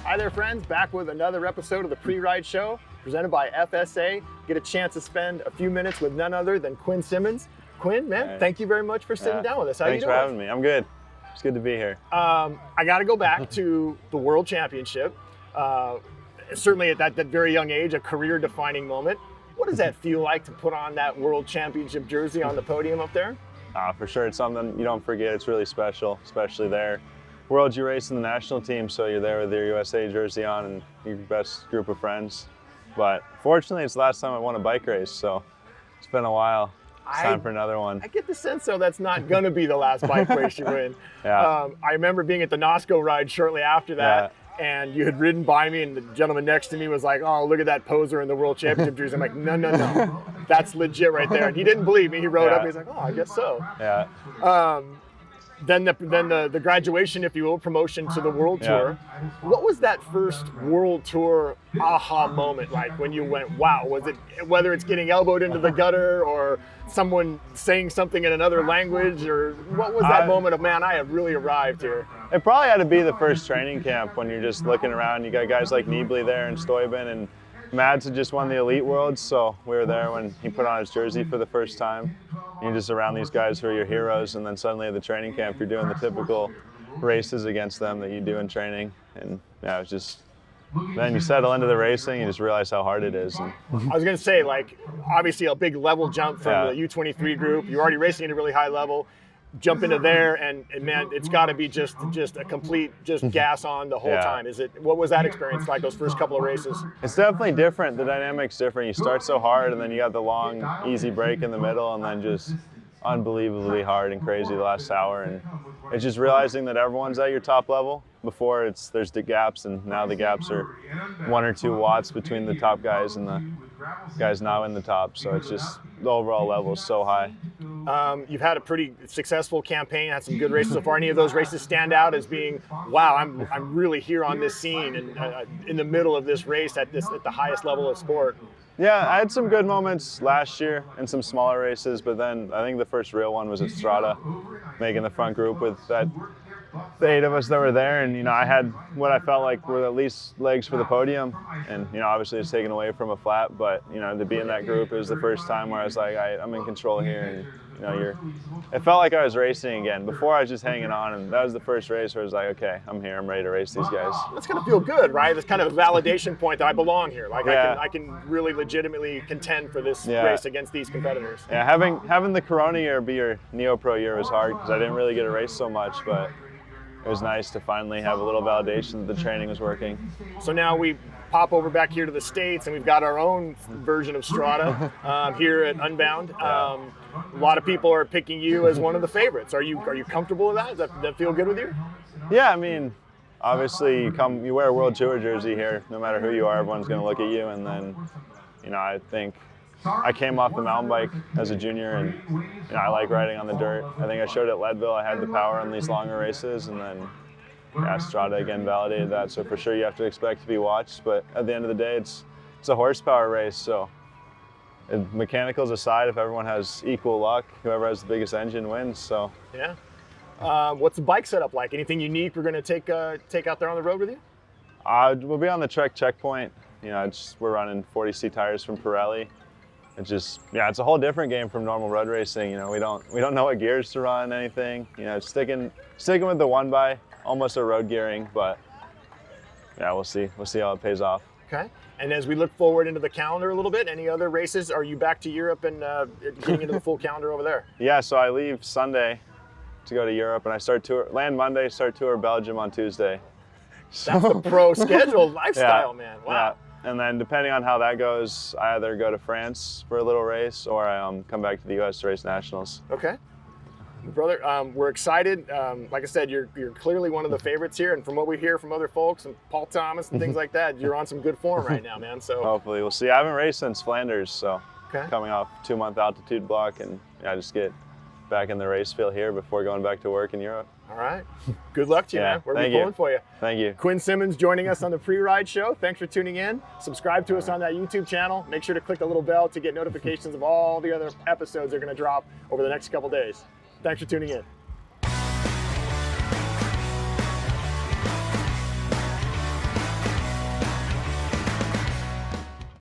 Hi there, friends. Back with another episode of the Pre-Ride Show, presented by FSA. Get a chance to spend a few minutes with none other than Quinn Simmons. Quinn, man, thank you very much for sitting down with us. How you doing? Thanks for having me. I'm good. It's good to be here. I got to go back to the World Championship. Certainly at that very young age, a career-defining moment. What does that feel like to put on that World Championship jersey on the podium up there? For sure, it's something you don't forget. It's really special, especially there. World, you race in the national team, so you're there with your USA jersey on and your best group of friends. But fortunately, it's the last time I won a bike race, so it's been a while. It's time for another one. I get the sense, though, that's not going to be the last bike race you win. Yeah. I remember being at the NOSCO ride shortly after that, and you had ridden by me, and the gentleman next to me was like, "Oh, look at that poser in the World Championship jersey." I'm like, no, that's legit right there. And he didn't believe me. He rode up, and he's like, "Oh, I guess so." Yeah. Then the graduation, if you will, promotion to the World Tour. What was that first World Tour aha moment like when you went, wow? Was it, whether it's getting elbowed into the gutter or someone saying something in another language, or what was that moment of, man, I have really arrived here? It probably had to be the first training camp when you're just looking around. You got guys like Niebly there and Stuyven, and Mads had just won the Elite Worlds, so we were there when he put on his jersey for the first time. You're just around these guys who are your heroes, and then suddenly at the training camp, you're doing the typical races against them that you do in training. And yeah, it was just, then you settle into the racing, you just realize how hard it is. And I was going to say, like, obviously a big level jump from the U23 group. You're already racing at a really high level. Jump into there, and man, it's got to be just a complete gas on the whole time. What was that experience like, those first couple of races? It's definitely different. The dynamic's different. You start so hard, and then you got the long, easy break in the middle, and then just unbelievably hard and crazy the last hour. And it's just realizing that everyone's at your top level. Before, there's the gaps, and now the gaps are 1 or 2 watts between the top guys and the guys now in the top. So it's just, the overall level is so high. You've had a pretty successful campaign, had some good races so far. Any of those races stand out as being, wow, I'm really here on this scene and in the middle of this race at the highest level of sport? Yeah, I had some good moments last year in some smaller races, but then I think the first real one was at Strada, making the front group with the 8 of us that were there, and I had what I felt like were at least legs for the podium, and obviously it's taken away from a flat, but to be in that group, it was the first time where I was like, I'm in control here, and it felt like I was racing again. Before I was just hanging on, and that was the first race where I was like, okay, I'm here, I'm ready to race these guys. That's gonna feel good, right? That's kind of a validation point that I belong here. Like I can really legitimately contend for this race against these competitors. Yeah, having the Corona year be your Neo Pro year was hard because I didn't really get to race so much, but it was nice to finally have a little validation that the training was working. So now we pop over back here to the States, and we've got our own version of Strada here at Unbound. A lot of people are picking you as one of the favorites. Are you comfortable with that? Does that feel good with you? Yeah, I mean, obviously you wear a World Tour jersey here. No matter who you are, everyone's going to look at you. And then, I think I came off the mountain bike as a junior, and I like riding on the dirt. I think I showed at Leadville I had the power on these longer races, and then Strada again validated that. So for sure you have to expect to be watched, but at the end of the day, it's a horsepower race. So mechanicals aside, if everyone has equal luck, whoever has the biggest engine wins. So yeah. What's the bike setup like? Anything unique we're going to take out there on the road with you? We'll be on the Trek checkpoint. We're running 40C tires from Pirelli. It's just, it's a whole different game from normal road racing. We don't know what gears to run, anything. Sticking with the 1x, almost a road gearing, but we'll see how it pays off. Okay. And as we look forward into the calendar a little bit, any other races? Are you back to Europe and getting into the full calendar over there? Yeah, so I leave Sunday to go to Europe, and I land Monday, start tour Belgium on Tuesday. So, that's the pro schedule lifestyle, man. Wow. Yeah. And then depending on how that goes, I either go to France for a little race or I come back to the U.S. to race nationals. Okay. Brother, we're excited. Like I said, you're clearly one of the favorites here, and from what we hear from other folks and Paul Thomas and things like that, you're on some good form right now, man. So hopefully we'll see. I haven't raced since Flanders, so coming off 2-month altitude block, and just get back in the race field here before going back to work in Europe. All right. Good luck to you, man. We're pulling for you. Thank you. Quinn Simmons joining us on the Pre-Ride Show. Thanks for tuning in. Subscribe to us on that YouTube channel. Make sure to click the little bell to get notifications of all the other episodes that are going to drop over the next couple days. Thanks for tuning in.